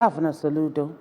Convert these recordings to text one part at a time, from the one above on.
Governor Saludo.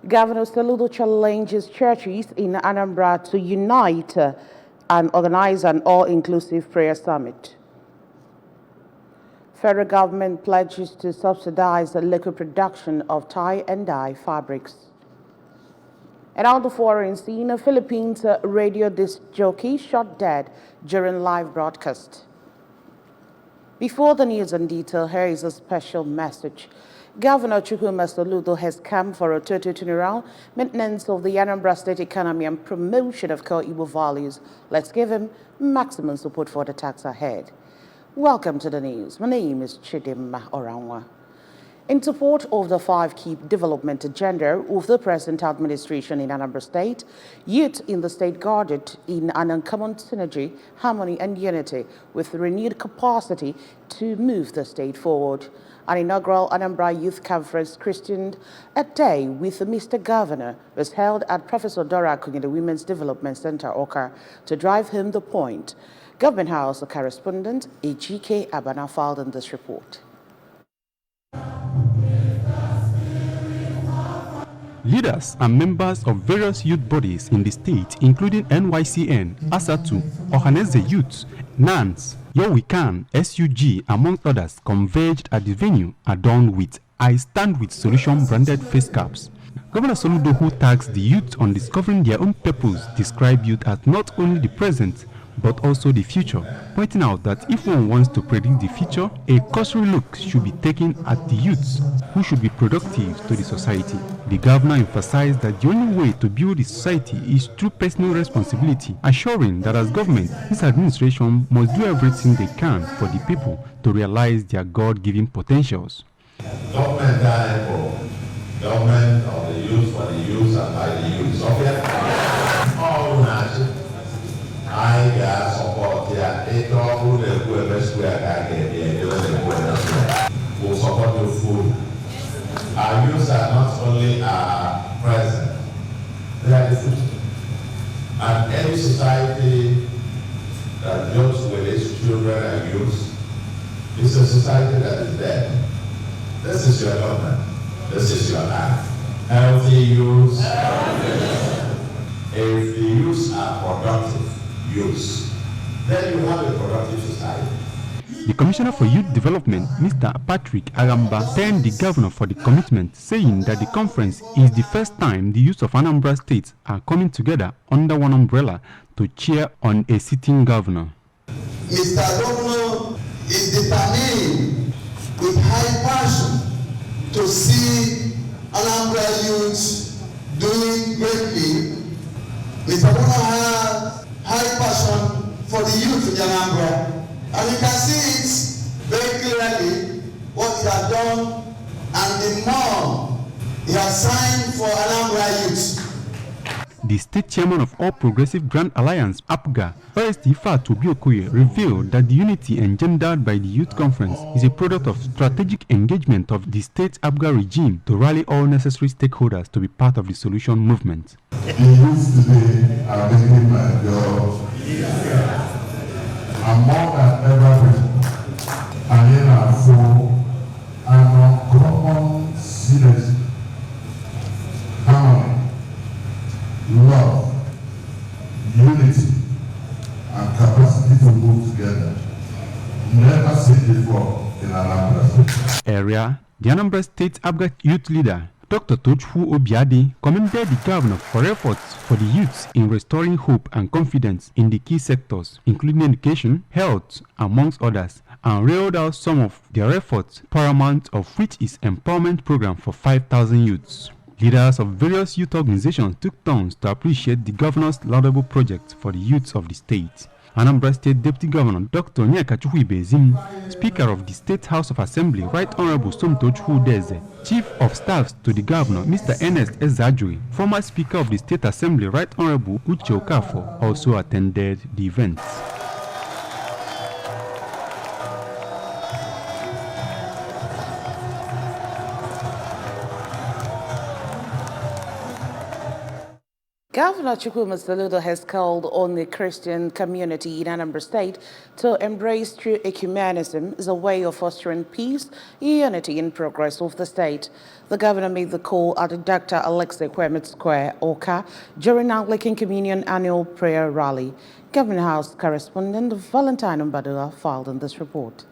Governor Saludo challenges churches in Anambra to unite and organize an all-inclusive prayer summit. Federal government pledges to subsidize the local production of tie and dye fabrics. And on the foreign scene, a Philippines radio disc jockey shot dead during live broadcast. Before the news and detail, here is a special message. Governor Chukwuma Soludo has come for a total turnaround, maintenance of the Anambra State economy and promotion of core Igbo values. Let's give him maximum support for the task ahead. Welcome to the news. My name is Chidimma Oranwa. In support of the 5 key development agenda of the present administration in Anambra State, youth in the state guarded in an uncommon synergy, harmony and unity with renewed capacity to move the state forward. An inaugural Anambra Youth Conference christened A Day with Mr. Governor was held at Professor Dora Akunyili the Women's Development Center, Oka, to drive home the point. Government House correspondent Ejike Abana filed in this report. Leaders and members of various youth bodies in the state, including NYCN, ASATU, Ohaneze Youth, NANS, Yowikan, SUG, among others, converged at the venue adorned with I Stand With Solution branded face caps. Governor Soludo, who tags the youth on discovering their own purpose, described youth as not only the present, but also the future, pointing out that if one wants to predict the future, a cursory look should be taken at the youths who should be productive to the society. The governor emphasized that the only way to build the society is through personal responsibility, assuring that as government, this administration must do everything they can for the people to realize their God-given potentials. Government died for government of the youth, for the youth, and by the youth. So all nations. I got support here. It all who the whoever square can get here. Will support your food. Our youth are not only our present, they are the future. And any society that deals with its children and youth is a society that is dead. This is your government. This is your life. Healthy youth. If the youth are productive, then you have a productive society. The Commissioner for Youth Development, Mr. Patrick Agamba, thanked the governor for the commitment, saying that the conference is the first time the youth of Anambra State are coming together under one umbrella to cheer on a sitting governor. Mr. Governor is determined with high passion to see Anambra youth doing greatly. Mr. Governor has high passion for the youth in Anambra, and you can see it very clearly what he has done and the norm he has signed for Anambra youth. The state chairman of All Progressive Grand Alliance, APGA, OST Fatu Biokoye, revealed that the unity engendered by the youth conference is a product of strategic engagement of the state APGA regime to rally all necessary stakeholders to be part of the solution movement. The youth today are making my job and more than ever before. And in our full and common synergy, harmony, love, unity, and capacity to move together. Never seen before in Anambra. Area, the Anambra State APGA youth leader, Dr. Tochfu Obiade, commended the governor for efforts for the youths in restoring hope and confidence in the key sectors, including education, health, amongst others, and railed out some of their efforts, paramount of which is empowerment program for 5,000 youths. Leaders of various youth organizations took turns to appreciate the governor's laudable project for the youths of the state. Anambra State Deputy Governor Dr. Onyeka Chukwuibezim, Speaker of the State House of Assembly Right Honorable Somto Chukwudeze, Chief of Staffs to the Governor Mr. Ernest Ezajui, former Speaker of the State Assembly Right Honorable Uche Okafor also attended the event. Governor Chukwuma Soludo has called on the Christian community in Anambra State to embrace true ecumenism as a way of fostering peace, unity, and progress of the state. The governor made the call at the Dr. Alexei Kwemit Square, Oka, during Anglican Communion Annual Prayer Rally. Government House correspondent Valentine Mbadua filed in this report.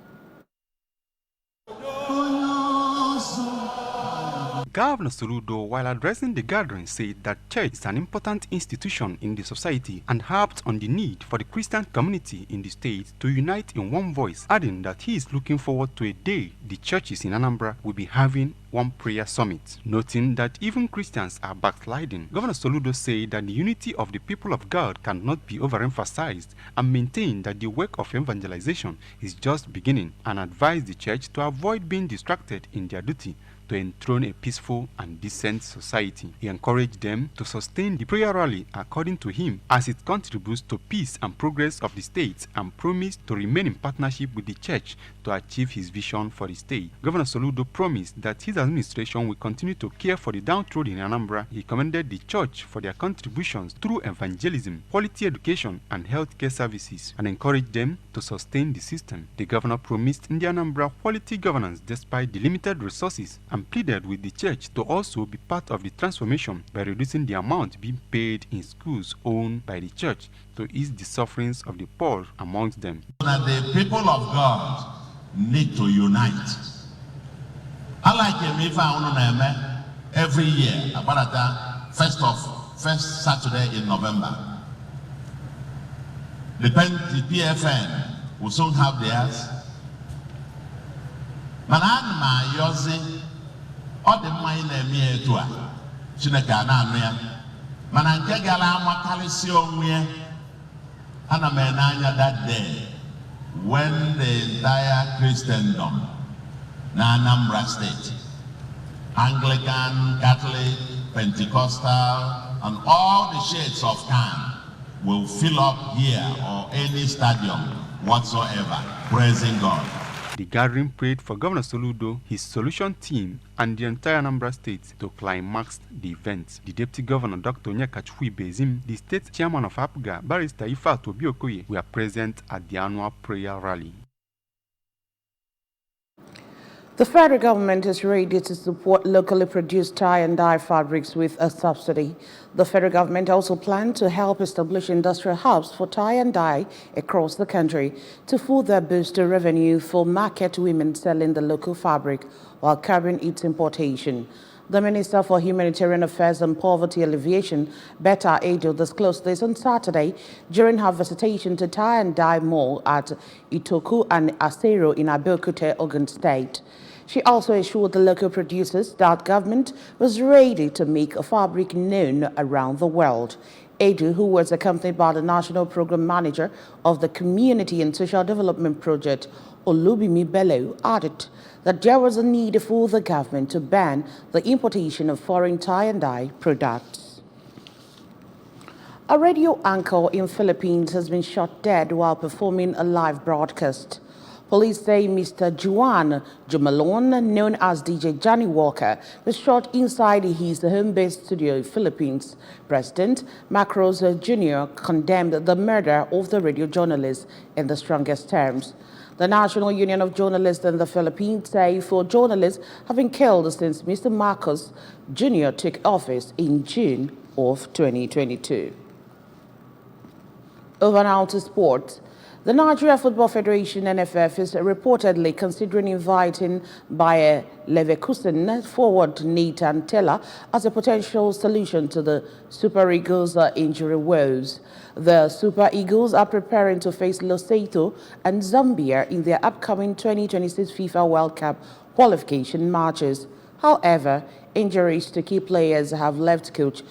Governor Soludo, while addressing the gathering, said that church is an important institution in the society and harped on the need for the Christian community in the state to unite in one voice, adding that he is looking forward to a day the churches in Anambra will be having one prayer summit. Noting that even Christians are backsliding, Governor Soludo said that the unity of the people of God cannot be overemphasized and maintained that the work of evangelization is just beginning, and advised the church to avoid being distracted in their duty to enthrone a peaceful and decent society. He encouraged them to sustain the prayer rally according to him, as it contributes to peace and progress of the state, and promised to remain in partnership with the church to achieve his vision for the state. Governor Soludo promised that his administration will continue to care for the downtrodden in Anambra. He commended the church for their contributions through evangelism, quality education, and healthcare services, and encouraged them to sustain the system. The governor promised in the Anambra quality governance despite the limited resources, and pleaded with the church to also be part of the transformation by reducing the amount being paid in schools owned by the church to ease the sufferings of the poor amongst them. That the people of God need to unite. I like every year about the first Saturday in November. The PFN will soon have theirs. Manana Yosi. All the money na-eme etu a Chineke na-anụ ya mana nke gara amakarịsị onwe ya ana m anya that day when the entire Christendom na Anambra State, Anglican, Catholic, Pentecostal, and all the shades of can will fill up here or any stadium whatsoever, praising God. The gathering prayed for Governor Soludo, his solution team, and the entire Anambra State to climax the event. The Deputy Governor, Dr. Onyekachukwu Bezim, the State Chairman of APGA, Barrister Ifeatu Obi-Okoye, were present at the annual prayer rally. The federal government is ready to support locally produced tie and dye fabrics with a subsidy. The federal government also plans to help establish industrial hubs for tie and dye across the country to further boost the revenue for market women selling the local fabric while curbing its importation. The Minister for Humanitarian Affairs and Poverty Alleviation, Betta Edo, disclosed this on Saturday during her visitation to Tie and Dye Mall at Itoku and Asero in Abeokuta, Ogun State. She also assured the local producers that government was ready to make a fabric known around the world. Edu, who was accompanied by the National Program Manager of the Community and Social Development Project, Olubimi Bello, added that there was a need for the government to ban the importation of foreign tie and dye products. A radio anchor in Philippines has been shot dead while performing a live broadcast. Police say Mr. Juan Jumalon, known as DJ Johnny Walker, was shot inside his home-based studio in Philippines. President Marcos Jr. condemned the murder of the radio journalist in the strongest terms. The National Union of Journalists in the Philippines say 4 journalists have been killed since Mr. Marcos Jr. took office in June of 2022. Over now to sports. The Nigeria Football Federation, NFF, is reportedly considering inviting Bayer Leverkusen forward Nathan Tella as a potential solution to the Super Eagles' injury woes. The Super Eagles are preparing to face Lesotho and Zambia in their upcoming 2026 FIFA World Cup qualification matches. However, injuries to key players have left coach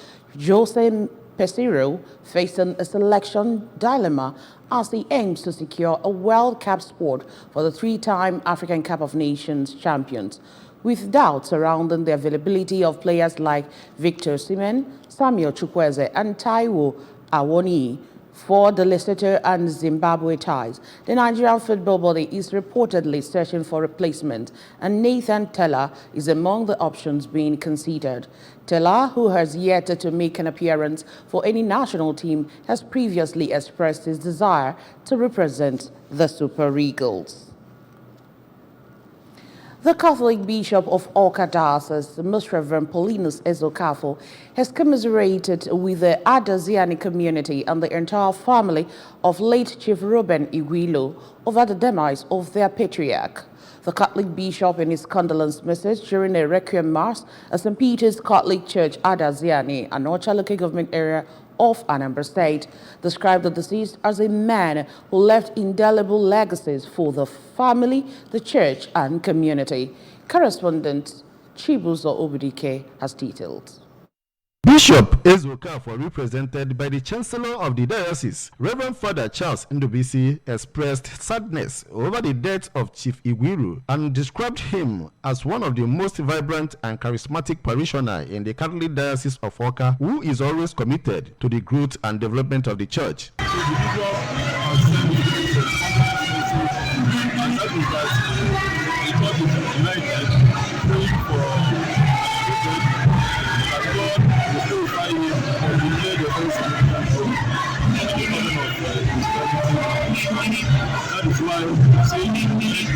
Jose Peseiro facing a selection dilemma as he aims to secure a World Cup spot for the 3-time African Cup of Nations champions, with doubts surrounding the availability of players like Victor Osimhen, Samuel Chukwueze, and Taiwo Awoniyi For the Lesotho and Zimbabwe ties, the Nigerian football body is reportedly searching for replacement, and Nathan Tella is among the options being considered. Tella, who has yet to make an appearance for any national team, has previously expressed his desire to represent the Super Eagles. The Catholic Bishop of Awka Diocese, Most Reverend Paulinus Ezokafo, has commiserated with the Adaziani community and the entire family of late Chief Reuben Igwilo over the demise of their patriarch. The Catholic Bishop, in his condolence message during a requiem mass at St. Peter's Catholic Church, Adaziani, an Ocha local government area of Anambra State, described the deceased as a man who left indelible legacies for the family, the church, and community. Correspondent Chibuzo Obidike has detailed. Bishop Ezokafo, represented by the Chancellor of the Diocese, Reverend Father Charles Ndubisi, expressed sadness over the death of Chief Igwiru and described him as one of the most vibrant and charismatic parishioners in the Catholic Diocese of Awka, who is always committed to the growth and development of the church. That is why I'm saying this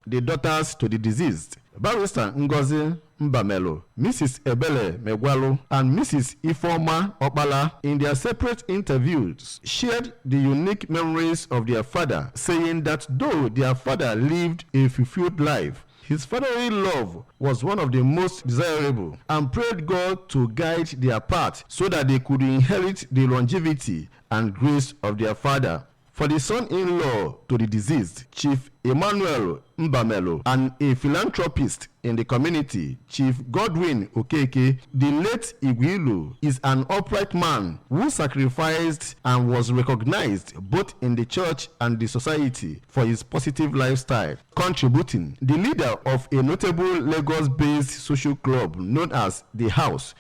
The daughters to the deceased, Barrister Ngozi Mbamelo, Mrs. Ebele Megwalo, and Mrs. Ifoma Opala, in their separate interviews, shared the unique memories of their father, saying that though their father lived a fulfilled life, his fatherly love was one of the most desirable, and prayed God to guide their path so that they could inherit the longevity and grace of their father. For the son-in-law to the deceased, Chief Emmanuel Mbamelo, and a philanthropist in the community, Chief Godwin Okeke, the late Igwilu is an upright man who sacrificed and was recognized both in the church and the society for his positive lifestyle, contributing. The leader of a notable Lagos-based social club known as The House,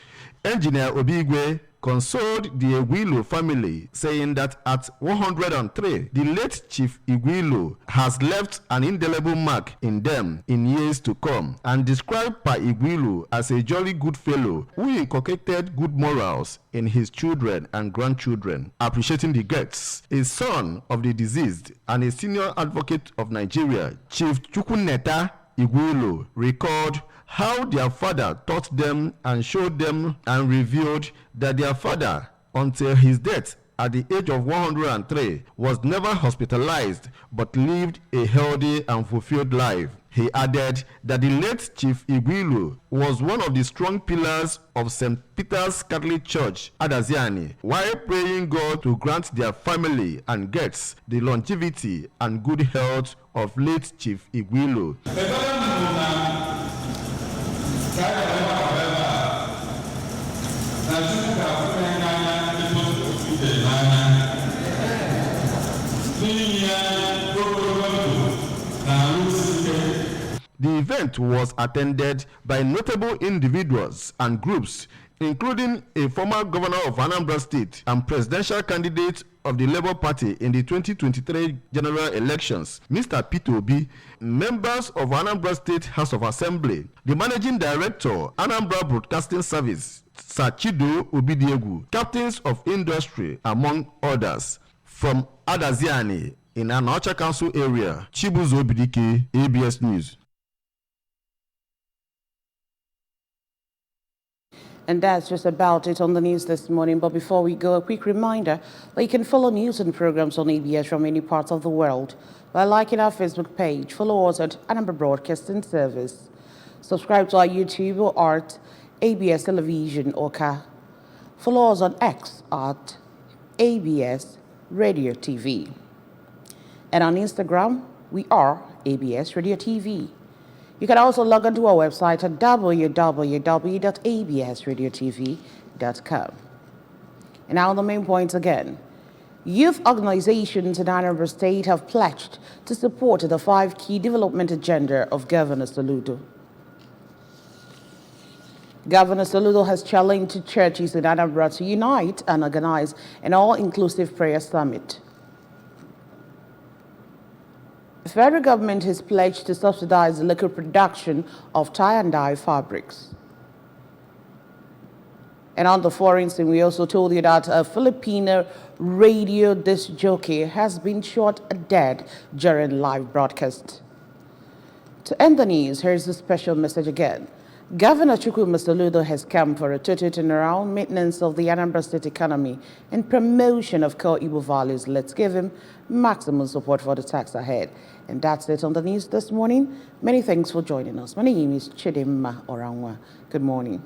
Engineer Obigwe, consoled the Igwilu family, saying that at 103, the late Chief Igwilu has left an indelible mark in them in years to come, and described Pa Igwilu as a jolly good fellow who inculcated good morals in his children and grandchildren. Appreciating the guests, a son of the deceased and a senior advocate of Nigeria, Chief Chukwuneta Igwilu, recalled how their father taught them and showed them and revealed that their father, until his death at the age of 103, was never hospitalized but lived a healthy and fulfilled life. He added that the late Chief Igwilu was one of the strong pillars of St. Peter's Catholic Church, Adaziani, while praying God to grant their family and guests the longevity and good health of late Chief Igwilu. The event was attended by notable individuals and groups, including a former governor of Anambra State and presidential candidate of the Labour Party in the 2023 general elections, Mr. Peter Obi, members of Anambra State House of Assembly, the Managing Director, Anambra Broadcasting Service, Sir Chido Obidiegu, captains of industry, among others. From Adaziani in Anocha Council area, Chibuzo Obidike, ABS News. And that's just about it on the news this morning. But before we go, a quick reminder that you can follow news and programs on ABS from any parts of the world by liking our Facebook page. Follow us at Anambra Broadcasting Service. Subscribe to our YouTube or at ABS Television Awka. Follow us on X at ABS Radio TV. And on Instagram, we are ABS Radio TV. You can also log on to our website at www.absradiotv.com. And now the main points again. Youth organizations in Anambra State have pledged to support the 5 key development agenda of Governor Soludo. Governor Soludo has challenged churches in Anambra to unite and organize an all-inclusive prayer summit. The federal government has pledged to subsidize the local production of tie and dye fabrics. And on the foreign scene, we also told you that a Filipino radio disc jockey has been shot dead during live broadcast. To end the news, here's a special message again. Governor Chukwuma Soludo has come for a total turnaround, maintenance of the Anambra State economy, and promotion of core Igbo values. Let's give him maximum support for the task ahead. And that's it on the news this morning. Many thanks for joining us. My name is Chidimma Orangwa. Good morning.